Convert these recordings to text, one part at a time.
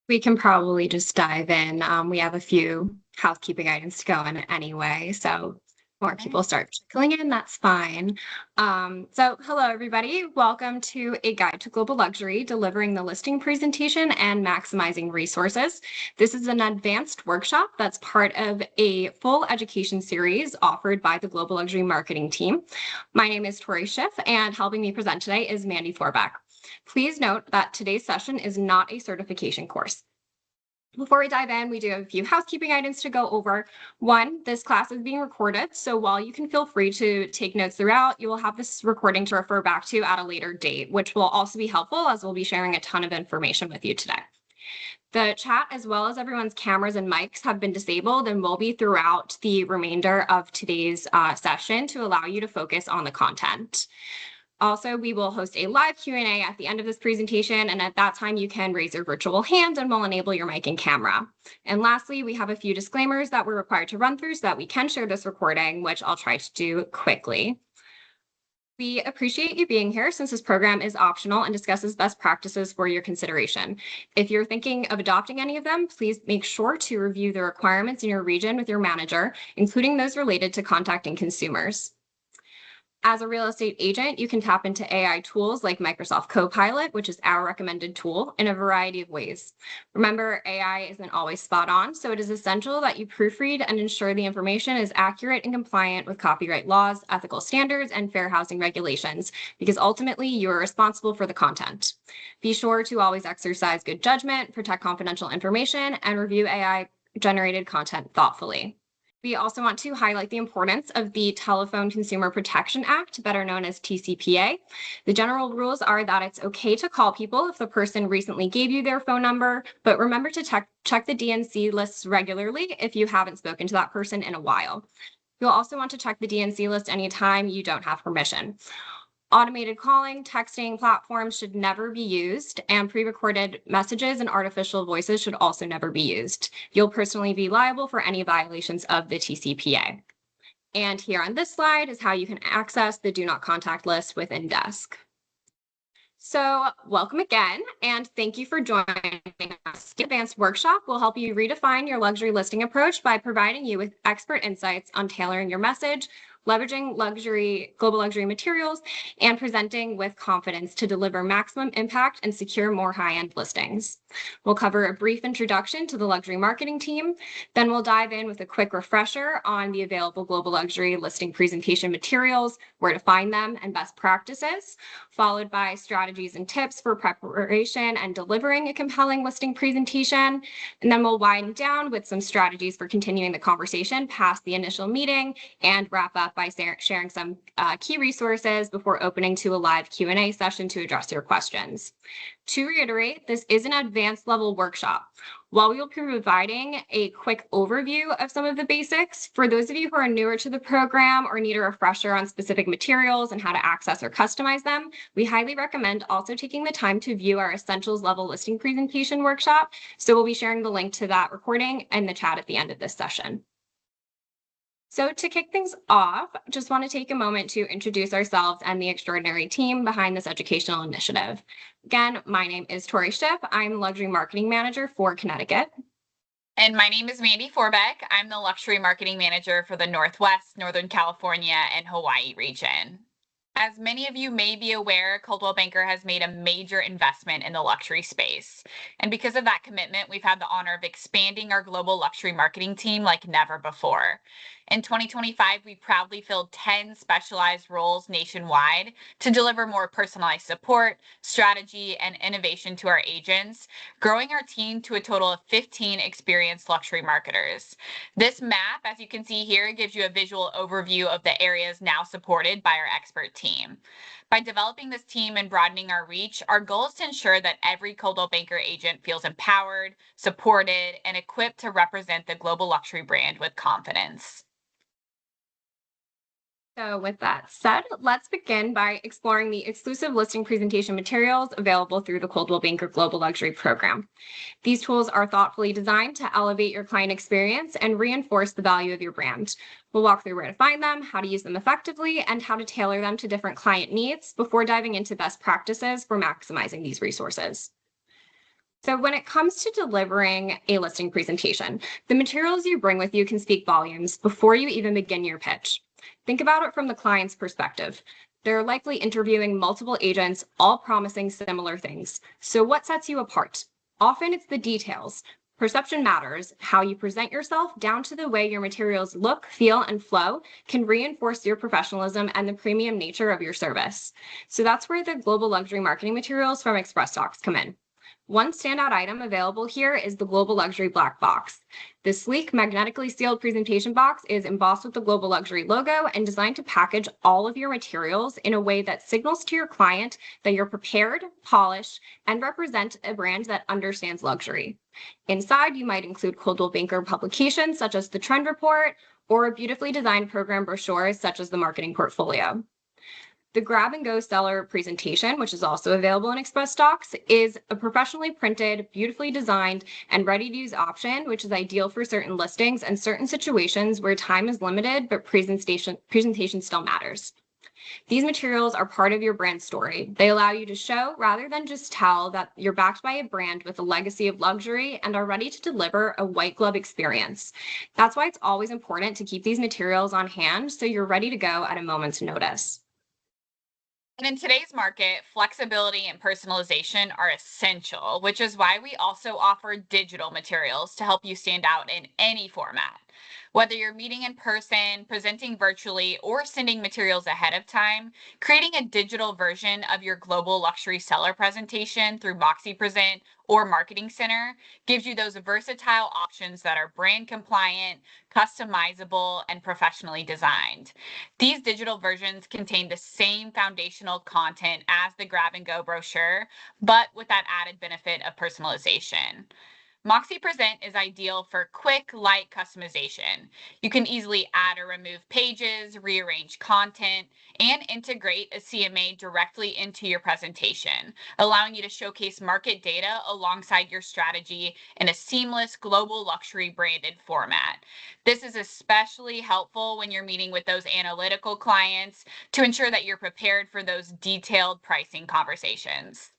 We can probably just dive in. We have a few housekeeping items to go in anyway, so more Right. people start trickling in, that's fine. So hello, everybody. Welcome to A Guide to Global Luxury, delivering the listing presentation and maximizing resources. This is an advanced workshop that's part of a full education series offered by the Global Luxury Marketing team. My name is Tori Schiff, and helping me present today is Mandy Forbeck. Please note that today's session is not a certification course. Before we dive in, we do have a few housekeeping items to go over. One, this class is being recorded, so while you can feel free to take notes throughout, you will have this recording to refer back to at a later date, which will also be helpful as we'll be sharing a ton of information with you today. The chat, as well as everyone's cameras and mics, have been disabled and will be throughout the remainder of today's session to allow you to focus on the content. Also, we will host a live Q&A at the end of this presentation, and at that time you can raise your virtual hand and we'll enable your mic and camera. And lastly, we have a few disclaimers that we're required to run through so that we can share this recording, which I'll try to do quickly. We appreciate you being here since this program is optional and discusses best practices for your consideration. If you're thinking of adopting any of them, please make sure to review the requirements in your region with your manager, including those related to contacting consumers. As a real estate agent, you can tap into AI tools like Microsoft Copilot, which is our recommended tool, in a variety of ways. Remember, AI isn't always spot on, so it is essential that you proofread and ensure the information is accurate and compliant with copyright laws, ethical standards, and fair housing regulations, because ultimately you are responsible for the content. Be sure to always exercise good judgment, protect confidential information, and review AI-generated content thoughtfully. We also want to highlight the importance of the Telephone Consumer Protection Act, better known as TCPA. The general rules are that it's okay to call people if the person recently gave you their phone number, but remember to check the DNC lists regularly if you haven't spoken to that person in a while. You'll also want to check the DNC list anytime you don't have permission. Automated calling, texting platforms should never be used, and pre-recorded messages and artificial voices should also never be used. You'll personally be liable for any violations of the TCPA. And here on this slide is how you can access the Do Not Contact list within Desk. So welcome again, and thank you for joining us. The advanced workshop will help you redefine your luxury listing approach by providing you with expert insights on tailoring your message, leveraging global luxury materials, and presenting with confidence to deliver maximum impact and secure more high-end listings. We'll cover a brief introduction to the luxury marketing team, then we'll dive in with a quick refresher on the available global luxury listing presentation materials, where to find them, and best practices, followed by strategies and tips for preparation and delivering a compelling listing presentation. And then we'll wind down with some strategies for continuing the conversation past the initial meeting and wrap up by sharing some key resources before opening to a live Q&A session to address your questions. To reiterate, this is an advanced level workshop. While we will be providing a quick overview of some of the basics, for those of you who are newer to the program or need a refresher on specific materials and how to access or customize them, we highly recommend also taking the time to view our Essentials Level Listing Presentation workshop. So we'll be sharing the link to that recording in the chat at the end of this session. So to kick things off, just want to take a moment to introduce ourselves and the extraordinary team behind this educational initiative. Again, my name is Tori Schiff. I'm Luxury Marketing Manager for Connecticut. And my name is Mandy Forbeck. I'm the Luxury Marketing Manager for the Northwest, Northern California, and Hawaii region. As many of you may be aware, Coldwell Banker has made a major investment in the luxury space. And because of that commitment, we've had the honor of expanding our global luxury marketing team like never before. In 2025, we proudly filled 10 specialized roles nationwide to deliver more personalized support, strategy, and innovation to our agents, growing our team to a total of 15 experienced luxury marketers. This map, as you can see here, gives you a visual overview of the areas now supported by our expert team. By developing this team and broadening our reach, our goal is to ensure that every Coldwell Banker agent feels empowered, supported, and equipped to represent the global luxury brand with confidence. So with that said, let's begin by exploring the exclusive listing presentation materials available through the Coldwell Banker Global Luxury Program. These tools are thoughtfully designed to elevate your client experience and reinforce the value of your brand. We'll walk through where to find them, how to use them effectively, and how to tailor them to different client needs before diving into best practices for maximizing these resources. So, when it comes to delivering a listing presentation, the materials you bring with you can speak volumes before you even begin your pitch. Think about it from the client's perspective. They're likely interviewing multiple agents, all promising similar things. So, what sets you apart? Often it's the details. Perception matters. How you present yourself, down to the way your materials look, feel, and flow, can reinforce your professionalism and the premium nature of your service. So, that's where the global luxury marketing materials from Express Docs come in. One standout item available here is the Global Luxury Black Box. This sleek, magnetically sealed presentation box is embossed with the Global Luxury logo and designed to package all of your materials in a way that signals to your client that you're prepared, polished, and represent a brand that understands luxury. Inside, you might include Coldwell Banker publications such as the Trend Report or a beautifully designed program brochure such as the Marketing Portfolio. The grab and go seller presentation, which is also available in Express Docs, is a professionally printed, beautifully designed, and ready to use option, which is ideal for certain listings and certain situations where time is limited, but presentation still matters. These materials are part of your brand story. They allow you to show, rather than just tell, that you're backed by a brand with a legacy of luxury and are ready to deliver a white glove experience. That's why it's always important to keep these materials on hand so you're ready to go at a moment's notice. And in today's market, flexibility and personalization are essential, which is why we also offer digital materials to help you stand out in any format. Whether you're meeting in person, presenting virtually, or sending materials ahead of time, creating a digital version of your global luxury seller presentation through Moxie Present or Marketing Center gives you those versatile options that are brand compliant, customizable, and professionally designed. These digital versions contain the same foundational content as the grab and go brochure, but with that added benefit of personalization. Moxie Present is ideal for quick, light customization. You can easily add or remove pages, rearrange content, and integrate a CMA directly into your presentation, allowing you to showcase market data alongside your strategy in a seamless global luxury branded format. This is especially helpful when you're meeting with those analytical clients to ensure that you're prepared for those detailed pricing conversations.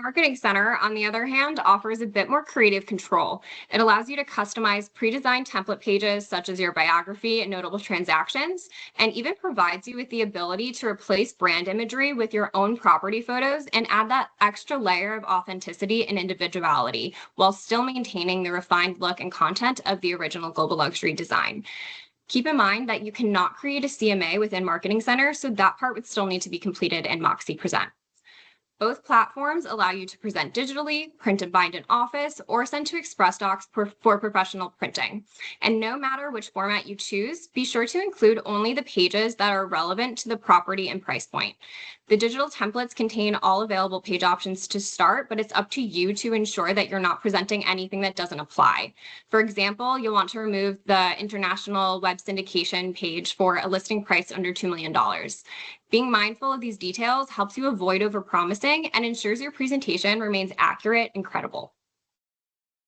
Marketing Center, on the other hand, offers a bit more creative control. It allows you to customize pre-designed template pages such as your biography and notable transactions, and even provides you with the ability to replace brand imagery with your own property photos and add that extra layer of authenticity and individuality while still maintaining the refined look and content of the original Global Luxury design. Keep in mind that you cannot create a CMA within Marketing Center, so that part would still need to be completed in Moxie Present. Both platforms allow you to present digitally, print and bind in Office, or send to Express Docs for professional printing. And no matter which format you choose, be sure to include only the pages that are relevant to the property and price point. The digital templates contain all available page options to start, but it's up to you to ensure that you're not presenting anything that doesn't apply. For example, you'll want to remove the international web syndication page for a listing price under $2 million. Being mindful of these details helps you avoid overpromising and ensures your presentation remains accurate and credible.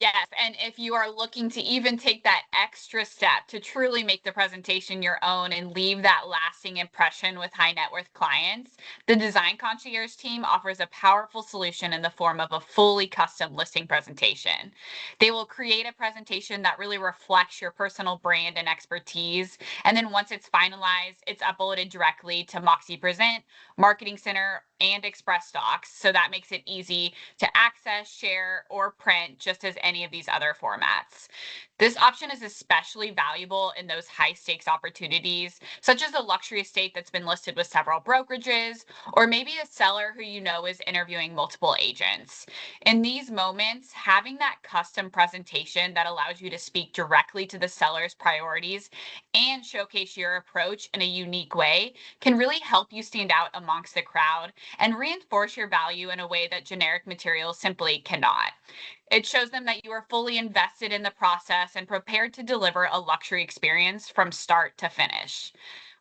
Yes, and if you are looking to even take that extra step to truly make the presentation your own and leave that lasting impression with high net worth clients, the Design Concierge team offers a powerful solution in the form of a fully custom listing presentation. They will create a presentation that really reflects your personal brand and expertise. And then once it's finalized, it's uploaded directly to Moxie Present, Marketing Center, and Express Docs. So that makes it easy to access, share, or print just as any of these other formats. This option is especially valuable in those high stakes opportunities, such as a luxury estate that's been listed with several brokerages, or maybe a seller who you know is interviewing multiple agents. In these moments, having that custom presentation that allows you to speak directly to the seller's priorities and showcase your approach in a unique way can really help you stand out amongst the crowd and reinforce your value in a way that generic materials simply cannot. It shows them that you are fully invested in the process and prepared to deliver a luxury experience from start to finish.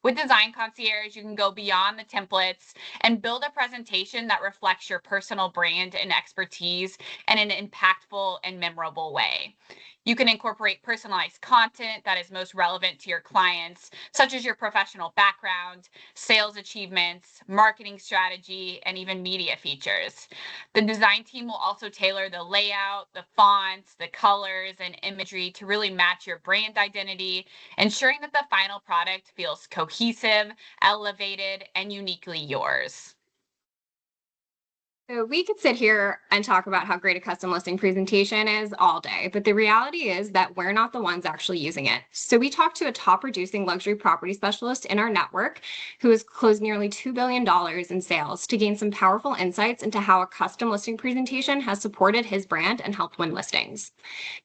With Design Concierge, you can go beyond the templates and build a presentation that reflects your personal brand and expertise in an impactful and memorable way. You can incorporate personalized content that is most relevant to your clients, such as your professional background, sales achievements, marketing strategy, and even media features. The design team will also tailor the layout, the fonts, the colors, and imagery to really match your brand identity, ensuring that the final product feels cohesive, elevated, and uniquely yours. So we could sit here and talk about how great a custom listing presentation is all day, but the reality is that we're not the ones actually using it. So we talked to a top producing luxury property specialist in our network who has closed nearly $2 billion in sales to gain some powerful insights into how a custom listing presentation has supported his brand and helped win listings.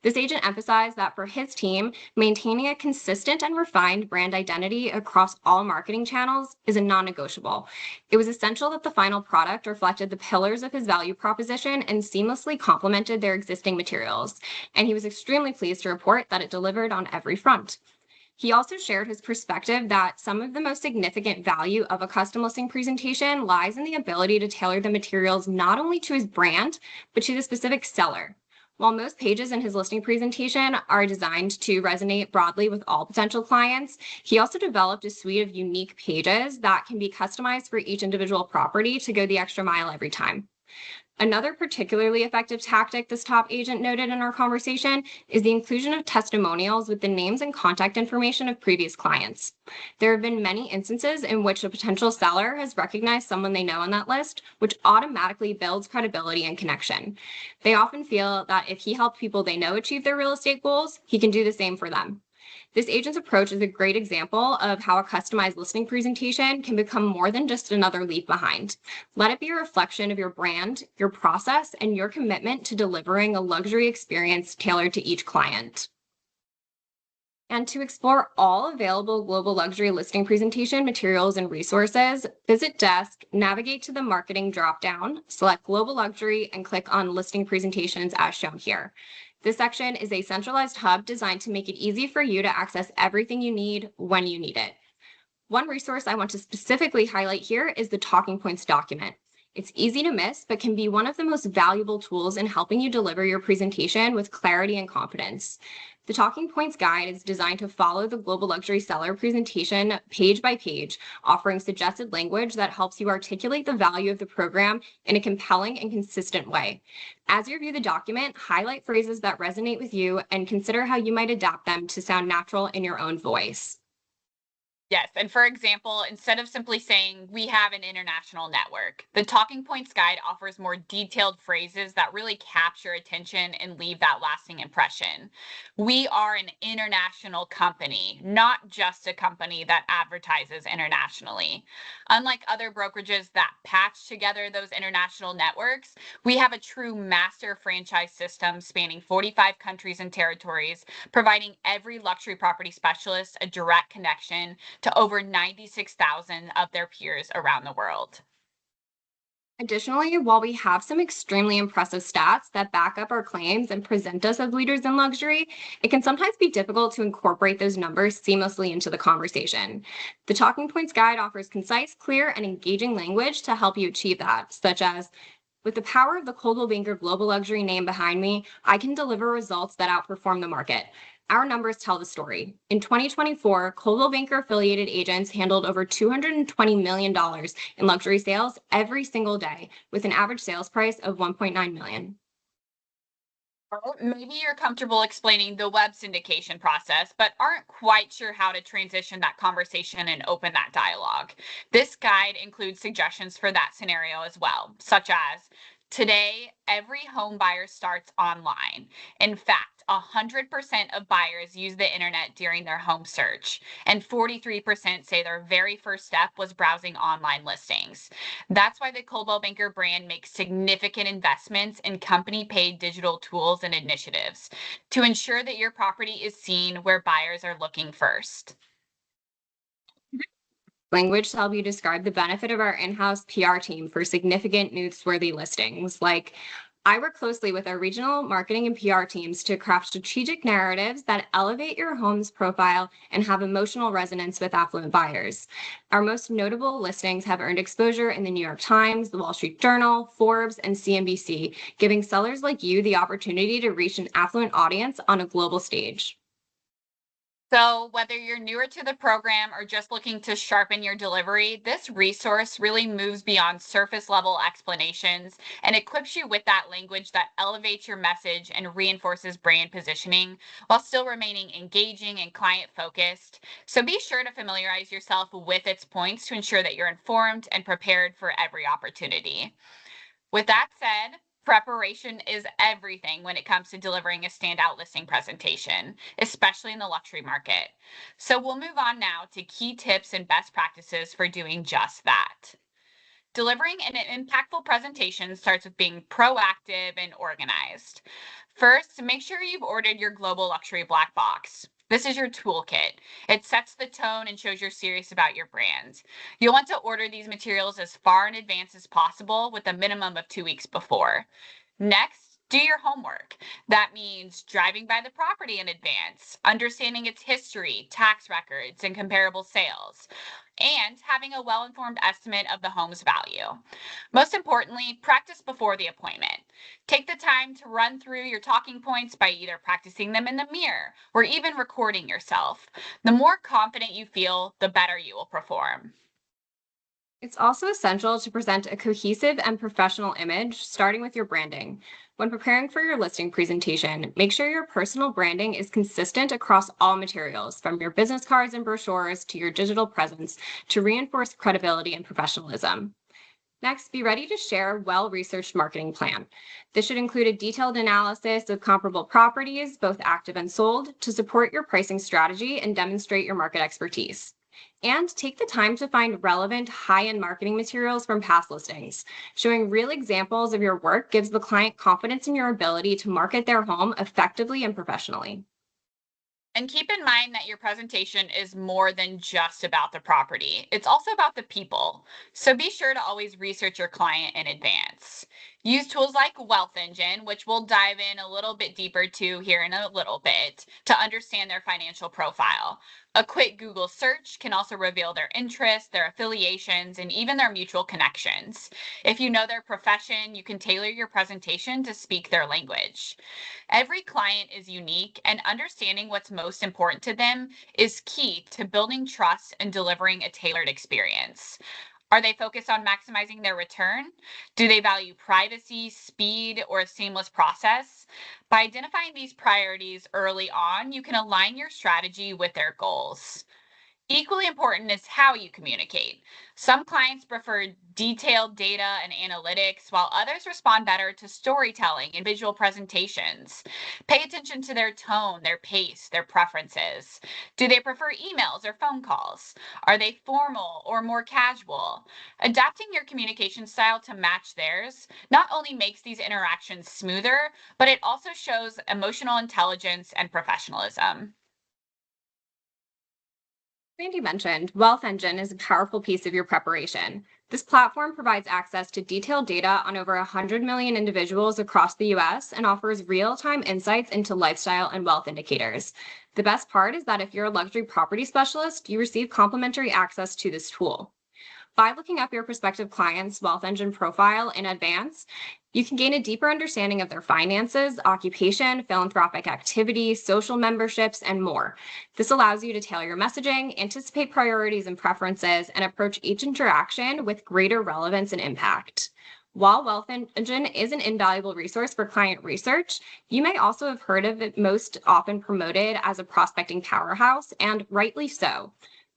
This agent emphasized that for his team, maintaining a consistent and refined brand identity across all marketing channels is a non negotiable. It was essential that the final product reflected the pillars of his value proposition and seamlessly complemented their existing materials. And he was extremely pleased to report that it delivered on every front. He also shared his perspective that some of the most significant value of a custom listing presentation lies in the ability to tailor the materials not only to his brand, but to the specific seller. While most pages in his listing presentation are designed to resonate broadly with all potential clients, he also developed a suite of unique pages that can be customized for each individual property to go the extra mile every time. Another particularly effective tactic this top agent noted in our conversation is the inclusion of testimonials with the names and contact information of previous clients. There have been many instances in which a potential seller has recognized someone they know on that list, which automatically builds credibility and connection. They often feel that if he helped people they know achieve their real estate goals, he can do the same for them. This agent's approach is a great example of how a customized listing presentation can become more than just another leave behind. Let it be a reflection of your brand, your process, and your commitment to delivering a luxury experience tailored to each client. And to explore all available global luxury listing presentation materials and resources, visit Desk, navigate to the marketing dropdown, select Global Luxury, and click on Listing Presentations as shown here. This section is a centralized hub designed to make it easy for you to access everything you need when you need it. One resource I want to specifically highlight here is the Talking Points document. It's easy to miss, but can be one of the most valuable tools in helping you deliver your presentation with clarity and confidence. The Talking Points guide is designed to follow the global luxury seller presentation page by page, offering suggested language that helps you articulate the value of the program in a compelling and consistent way. As you review the document, highlight phrases that resonate with you and consider how you might adapt them to sound natural in your own voice. Yes, and for example, instead of simply saying we have an international network, the Talking Points Guide offers more detailed phrases that really capture attention and leave that lasting impression. We are an international company, not just a company that advertises internationally. Unlike other brokerages that patch together those international networks, we have a true master franchise system spanning 45 countries and territories, providing every luxury property specialist a direct connection to over 96,000 of their peers around the world. Additionally, while we have some extremely impressive stats that back up our claims and present us as leaders in luxury, it can sometimes be difficult to incorporate those numbers seamlessly into the conversation. The Talking Points Guide offers concise, clear, and engaging language to help you achieve that, such as, with the power of the Coldwell Banker Global Luxury name behind me, I can deliver results that outperform the market. Our numbers tell the story. In 2024, Coldwell Banker affiliated agents handled over $220 million in luxury sales every single day, with an average sales price of $1.9 million. Well, maybe you're comfortable explaining the web syndication process, but aren't quite sure how to transition that conversation and open that dialogue. This guide includes suggestions for that scenario as well, such as today, every home buyer starts online. In fact, 100% of buyers use the internet during their home search, and 43% say their very first step was browsing online listings. That's why the Coldwell Banker brand makes significant investments in company paid digital tools and initiatives to ensure that your property is seen where buyers are looking first. Language to help you describe the benefit of our in-house PR team for significant newsworthy listings, like I work closely with our regional marketing and PR teams to craft strategic narratives that elevate your home's profile and have emotional resonance with affluent buyers. Our most notable listings have earned exposure in the New York Times, the Wall Street Journal, Forbes, and CNBC, giving sellers like you the opportunity to reach an affluent audience on a global stage. So, whether you're newer to the program or just looking to sharpen your delivery, this resource really moves beyond surface level explanations and equips you with that language that elevates your message and reinforces brand positioning while still remaining engaging and client focused. So, be sure to familiarize yourself with its points to ensure that you're informed and prepared for every opportunity. With that said, preparation is everything when it comes to delivering a standout listing presentation, especially in the luxury market. So we'll move on now to key tips and best practices for doing just that. Delivering an impactful presentation starts with being proactive and organized. First, make sure you've ordered your global luxury black box. This is your toolkit. It sets the tone and shows you're serious about your brand. You'll want to order these materials as far in advance as possible with a minimum of 2 weeks before. Next, do your homework. That means driving by the property in advance, understanding its history, tax records, and comparable sales, and having a well informed estimate of the home's value. Most importantly, practice before the appointment. Take the time to run through your talking points by either practicing them in the mirror or even recording yourself. The more confident you feel, the better you will perform. It's also essential to present a cohesive and professional image, starting with your branding. When preparing for your listing presentation, make sure your personal branding is consistent across all materials, from your business cards and brochures to your digital presence, to reinforce credibility and professionalism. Next, be ready to share a well-researched marketing plan. This should include a detailed analysis of comparable properties, both active and sold, to support your pricing strategy and demonstrate your market expertise. And take the time to find relevant high-end marketing materials from past listings. Showing real examples of your work gives the client confidence in your ability to market their home effectively and professionally. And keep in mind that your presentation is more than just about the property. It's also about the people. So be sure to always research your client in advance. Use tools like Wealth Engine, which we'll dive in a little bit deeper to here in a little bit, to understand their financial profile. A quick Google search can also reveal their interests, their affiliations, and even their mutual connections. If you know their profession, you can tailor your presentation to speak their language. Every client is unique, and understanding what's most important to them is key to building trust and delivering a tailored experience. Are they focused on maximizing their return? Do they value privacy, speed, or a seamless process? By identifying these priorities early on, you can align your strategy with their goals. Equally important is how you communicate. Some clients prefer detailed data and analytics, while others respond better to storytelling and visual presentations. Pay attention to their tone, their pace, their preferences. Do they prefer emails or phone calls? Are they formal or more casual? Adapting your communication style to match theirs not only makes these interactions smoother, but it also shows emotional intelligence and professionalism. Sandy mentioned, Wealth Engine is a powerful piece of your preparation. This platform provides access to detailed data on over 100 million individuals across the US and offers real-time insights into lifestyle and wealth indicators. The best part is that if you're a luxury property specialist, you receive complimentary access to this tool. By looking up your prospective client's Wealth Engine profile in advance, you can gain a deeper understanding of their finances, occupation, philanthropic activity, social memberships, and more. This allows you to tailor your messaging, anticipate priorities and preferences, and approach each interaction with greater relevance and impact. While Wealth Engine is an invaluable resource for client research, you may also have heard of it most often promoted as a prospecting powerhouse, and rightly so.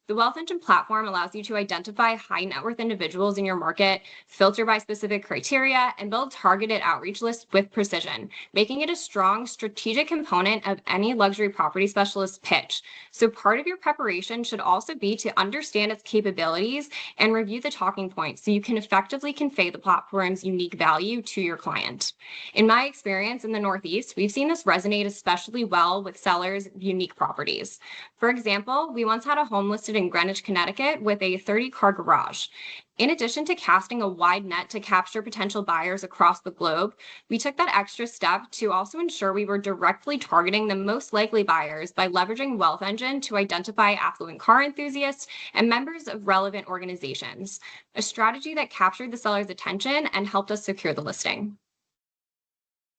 The Wealth Engine platform allows you to identify high net worth individuals in your market, filter by specific criteria, and build targeted outreach lists with precision, making it a strong strategic component of any luxury property specialist pitch. So part of your preparation should also be to understand its capabilities and review the talking points so you can effectively convey the platform's unique value to your client. In my experience in the Northeast, we've seen this resonate especially well with sellers' unique properties. For example, we once had a home listed in Greenwich, Connecticut with a 30-car garage. In addition to casting a wide net to capture potential buyers across the globe, we took that extra step to also ensure we were directly targeting the most likely buyers by leveraging Wealth Engine to identify affluent car enthusiasts and members of relevant organizations, a strategy that captured the seller's attention and helped us secure the listing.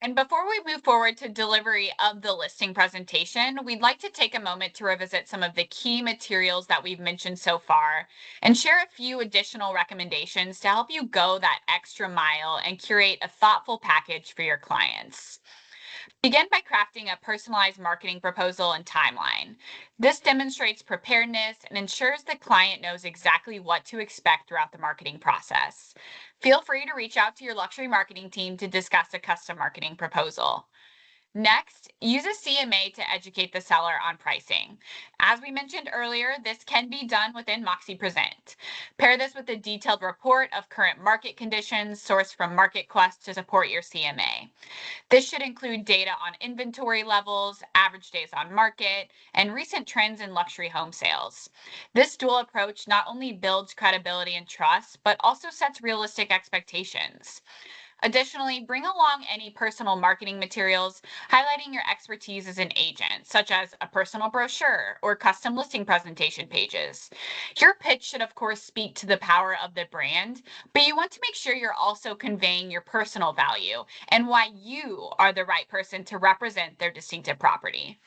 And before we move forward to delivery of the listing presentation, we'd like to take a moment to revisit some of the key materials that we've mentioned so far and share a few additional recommendations to help you go that extra mile and curate a thoughtful package for your clients. Begin by crafting a personalized marketing proposal and timeline. This demonstrates preparedness and ensures the client knows exactly what to expect throughout the marketing process. Feel free to reach out to your luxury marketing team to discuss a custom marketing proposal. Next, use a CMA to educate the seller on pricing. As we mentioned earlier, this can be done within Moxie Present. Pair this with a detailed report of current market conditions sourced from MarketQuest to support your CMA. This should include data on inventory levels, average days on market, and recent trends in luxury home sales. This dual approach not only builds credibility and trust, but also sets realistic expectations. Additionally, bring along any personal marketing materials highlighting your expertise as an agent, such as a personal brochure or custom listing presentation pages. Your pitch should, of course, speak to the power of the brand, but you want to make sure you're also conveying your personal value and why you are the right person to represent their distinctive property.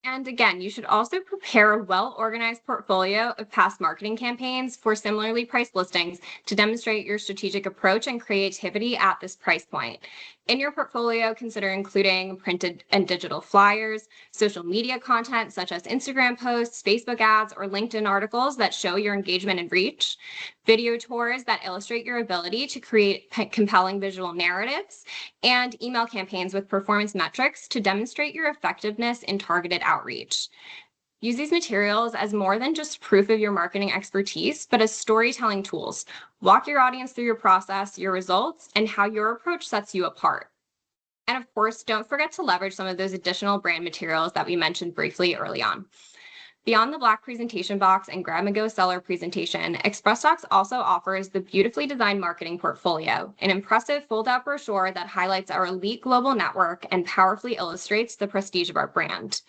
And again, you should also prepare a well-organized portfolio of past marketing campaigns for similarly priced listings to demonstrate your strategic approach and creativity at this price point. In your portfolio, consider including printed and digital flyers, social media content such as Instagram posts, Facebook ads, or LinkedIn articles that show your engagement and reach, video tours that illustrate your ability to create compelling visual narratives, and email campaigns with performance metrics to demonstrate your effectiveness in targeted outreach. Use these materials as more than just proof of your marketing expertise, but as storytelling tools. Walk your audience through your process, your results, and how your approach sets you apart. And of course, don't forget to leverage some of those additional brand materials that we mentioned briefly early on. Beyond the Black presentation box and grab-and-go seller presentation, ExpressDocs also offers the beautifully designed marketing portfolio, an impressive fold-out brochure that highlights our elite global network and powerfully illustrates the prestige of our brand.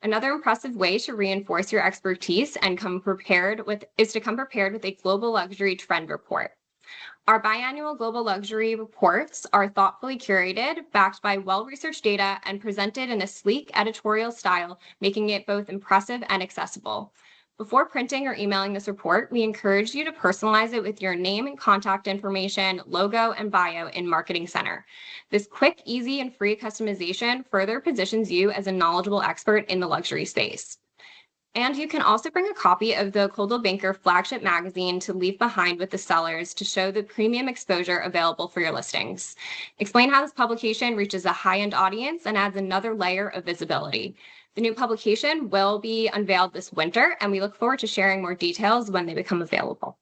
Another impressive way to reinforce your expertise and come prepared with a global luxury trend report. Our biannual global luxury reports are thoughtfully curated, backed by well-researched data, and presented in a sleek editorial style, making it both impressive and accessible. Before printing or emailing this report, we encourage you to personalize it with your name and contact information, logo, and bio in Marketing Center. This quick, easy, and free customization further positions you as a knowledgeable expert in the luxury space. And you can also bring a copy of the Coldwell Banker flagship magazine to leave behind with the sellers to show the premium exposure available for your listings. Explain how this publication reaches a high-end audience and adds another layer of visibility. The new publication will be unveiled this winter, and we look forward to sharing more details when they become available.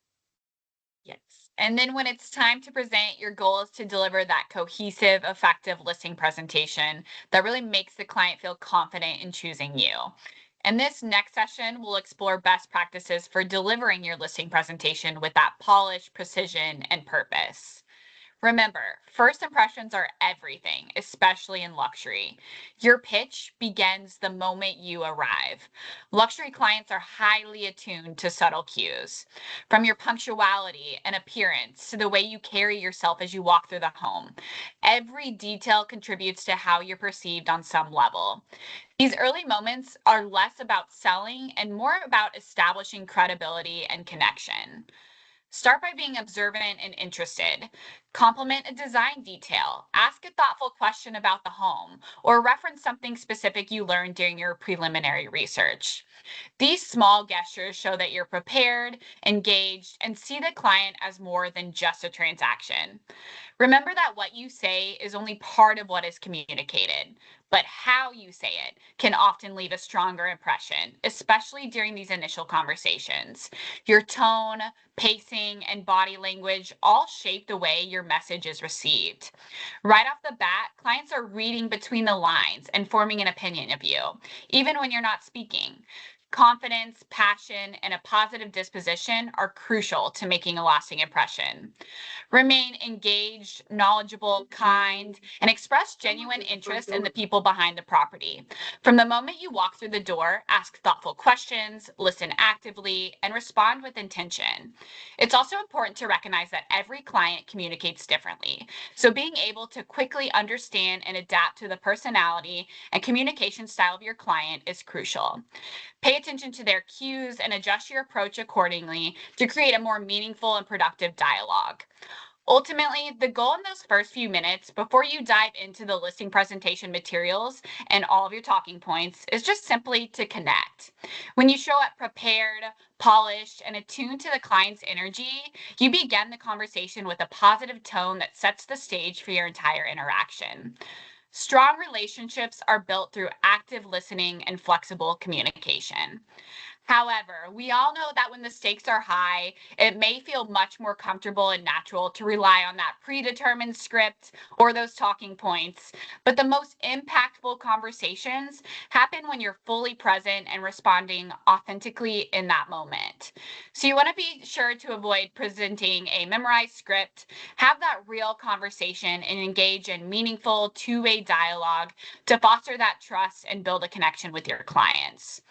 Yes. And then when it's time to present, your goal is to deliver that cohesive, effective listing presentation that really makes the client feel confident in choosing you. In this next session, we'll explore best practices for delivering your listing presentation with that polish, precision, and purpose. Remember, first impressions are everything, especially in luxury. Your pitch begins the moment you arrive. Luxury clients are highly attuned to subtle cues, from your punctuality and appearance to the way you carry yourself as you walk through the home. Every detail contributes to how you're perceived on some level. These early moments are less about selling and more about establishing credibility and connection. Start by being observant and interested. Compliment a design detail. Ask a thoughtful question about the home, or reference something specific you learned during your preliminary research. These small gestures show that you're prepared, engaged, and see the client as more than just a transaction. Remember that what you say is only part of what is communicated, but how you say it can often leave a stronger impression, especially during these initial conversations. Your tone, pacing, and body language all shape the way your message is received. Right off the bat, clients are reading between the lines and forming an opinion of you, even when you're not speaking. Confidence, passion, and a positive disposition are crucial to making a lasting impression. Remain engaged, knowledgeable, kind, and express genuine interest in the people behind the property. From the moment you walk through the door, ask thoughtful questions, listen actively, and respond with intention. It's also important to recognize that every client communicates differently, so being able to quickly understand and adapt to the personality and communication style of your client is crucial. Pay attention to their cues and adjust your approach accordingly to create a more meaningful and productive dialogue. Ultimately, the goal in those first few minutes before you dive into the listing presentation materials and all of your talking points is just simply to connect. When you show up prepared, polished, and attuned to the client's energy, you begin the conversation with a positive tone that sets the stage for your entire interaction. Strong relationships are built through active listening and flexible communication. However, we all know that when the stakes are high, it may feel much more comfortable and natural to rely on that predetermined script or those talking points. But the most impactful conversations happen when you're fully present and responding authentically in that moment. So you want to be sure to avoid presenting a memorized script, have that real conversation, and engage in meaningful two-way dialogue to foster that trust and build a connection with your clients.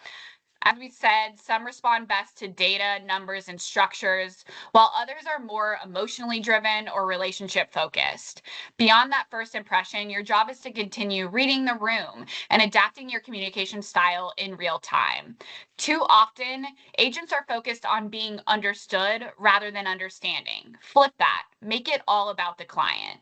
As we said, some respond best to data, numbers, and structures, while others are more emotionally driven or relationship focused. Beyond that first impression, your job is to continue reading the room and adapting your communication style in real time. Too often, agents are focused on being understood rather than understanding. Flip that, make it all about the client.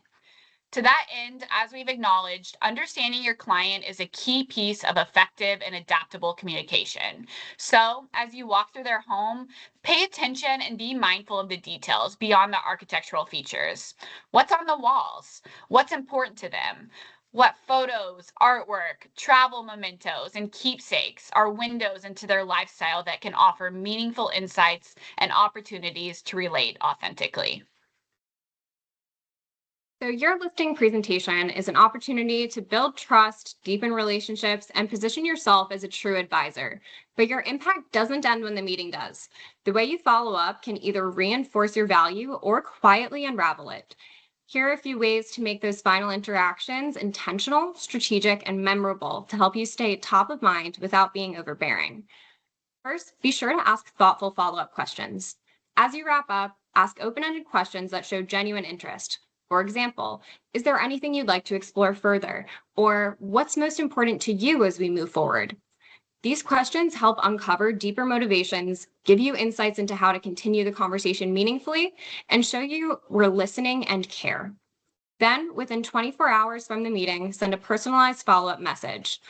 To that end, as we've acknowledged, understanding your client is a key piece of effective and adaptable communication. So, as you walk through their home, pay attention and be mindful of the details beyond the architectural features. What's on the walls? What's important to them? What photos, artwork, travel mementos, and keepsakes are windows into their lifestyle that can offer meaningful insights and opportunities to relate authentically? So, your listing presentation is an opportunity to build trust, deepen relationships, and position yourself as a true advisor. But your impact doesn't end when the meeting does. The way you follow up can either reinforce your value or quietly unravel it. Here are a few ways to make those final interactions intentional, strategic, and memorable to help you stay top of mind without being overbearing. First, be sure to ask thoughtful follow up questions. As you wrap up, ask open ended questions that show genuine interest. For example, is there anything you'd like to explore further? Or what's most important to you as we move forward? These questions help uncover deeper motivations, give you insights into how to continue the conversation meaningfully, and show you we're listening and care. Then, within 24 hours from the meeting, send a personalized follow up message.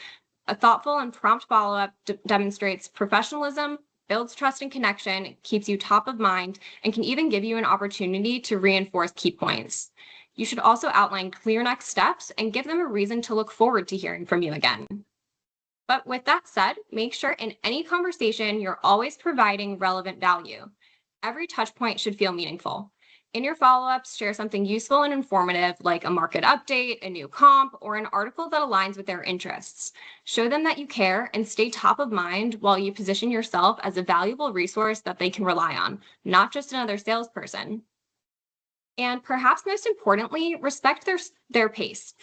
A thoughtful and prompt follow up demonstrates professionalism, builds trust and connection, keeps you top of mind, and can even give you an opportunity to reinforce key points. You should also outline clear next steps and give them a reason to look forward to hearing from you again. But with that said, make sure in any conversation you're always providing relevant value. Every touch point should feel meaningful. In your follow-ups, share something useful and informative like a market update, a new comp, or an article that aligns with their interests. Show them that you care and stay top of mind while you position yourself as a valuable resource that they can rely on, not just another salesperson. And perhaps most importantly, respect their pace.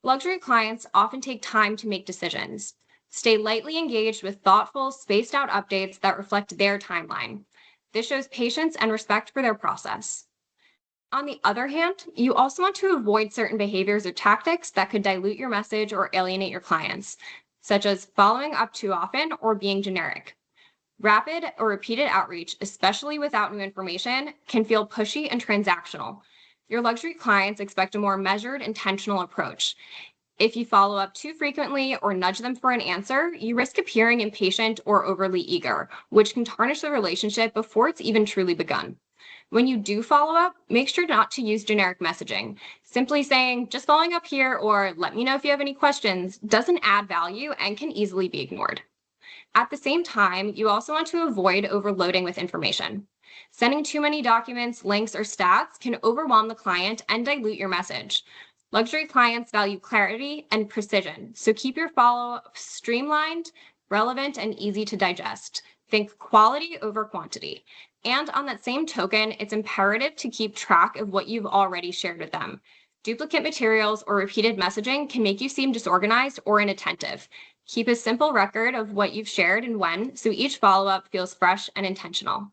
Luxury clients often take time to make decisions. Stay lightly engaged with thoughtful, spaced out updates that reflect their timeline. This shows patience and respect for their process. On the other hand, you also want to avoid certain behaviors or tactics that could dilute your message or alienate your clients, such as following up too often or being generic. Rapid or repeated outreach, especially without new information, can feel pushy and transactional. Your luxury clients expect a more measured, intentional approach. If you follow up too frequently or nudge them for an answer, you risk appearing impatient or overly eager, which can tarnish the relationship before it's even truly begun. When you do follow up, make sure not to use generic messaging. Simply saying, just following up here, or let me know if you have any questions, doesn't add value and can easily be ignored. At the same time, you also want to avoid overloading with information. Sending too many documents, links, or stats can overwhelm the client and dilute your message. Luxury clients value clarity and precision, so keep your follow-up streamlined, relevant and easy to digest. Think quality over quantity. And on that same token, it's imperative to keep track of what you've already shared with them. Duplicate materials or repeated messaging can make you seem disorganized or inattentive. Keep a simple record of what you've shared and when, so each follow up feels fresh and intentional.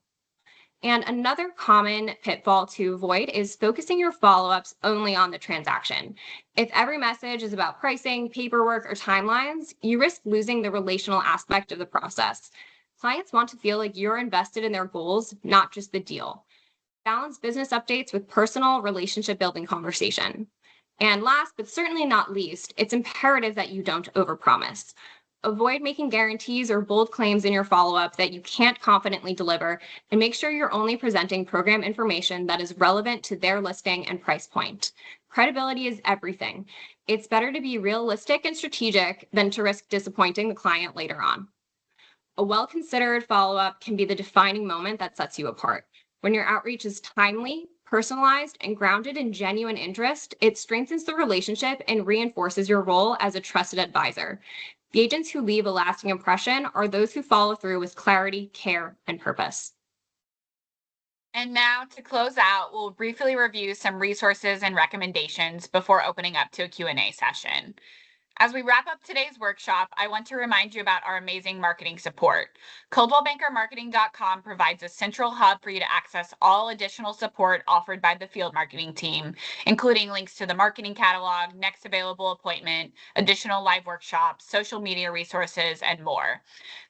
And another common pitfall to avoid is focusing your follow ups only on the transaction. If every message is about pricing, paperwork, or timelines, you risk losing the relational aspect of the process. Clients want to feel like you're invested in their goals, not just the deal. Balance business updates with personal relationship building conversation. And last but certainly not least, it's imperative that you don't overpromise. Avoid making guarantees or bold claims in your follow up that you can't confidently deliver, and make sure you're only presenting program information that is relevant to their listing and price point. Credibility is everything. It's better to be realistic and strategic than to risk disappointing the client later on. A well considered follow up can be the defining moment that sets you apart. When your outreach is timely, personalized, and grounded in genuine interest, it strengthens the relationship and reinforces your role as a trusted advisor. The agents who leave a lasting impression are those who follow through with clarity, care, and purpose. And now to close out, we'll briefly review some resources and recommendations before opening up to a Q&A session. As we wrap up today's workshop, I want to remind you about our amazing marketing support. ColdwellBankerMarketing.com provides a central hub for you to access all additional support offered by the field marketing team, including links to the marketing catalog, next available appointment, additional live workshops, social media resources, and more.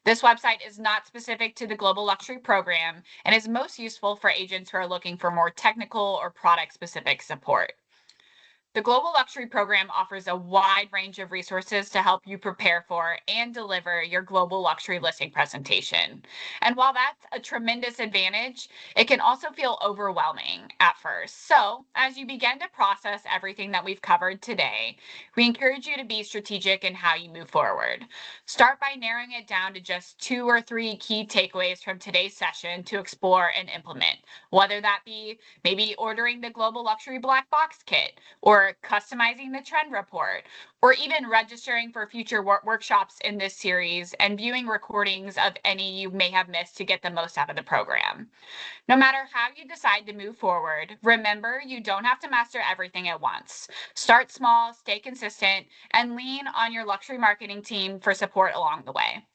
This website is not specific to the Global Luxury Program and is most useful for agents who are looking for more technical or product-specific support. The Global Luxury Program offers a wide range of resources to help you prepare for and deliver your global luxury listing presentation. And while that's a tremendous advantage, it can also feel overwhelming at first. So, as you begin to process everything that we've covered today, we encourage you to be strategic in how you move forward. Start by narrowing it down to just 2 or 3 key takeaways from today's session to explore and implement, whether that be maybe ordering the Global Luxury Black Box Kit, or customizing the trend report, or even registering for future workshops in this series and viewing recordings of any you may have missed to get the most out of the program. No matter how you decide to move forward, remember you don't have to master everything at once. Start small, stay consistent, and lean on your luxury marketing team for support along the way.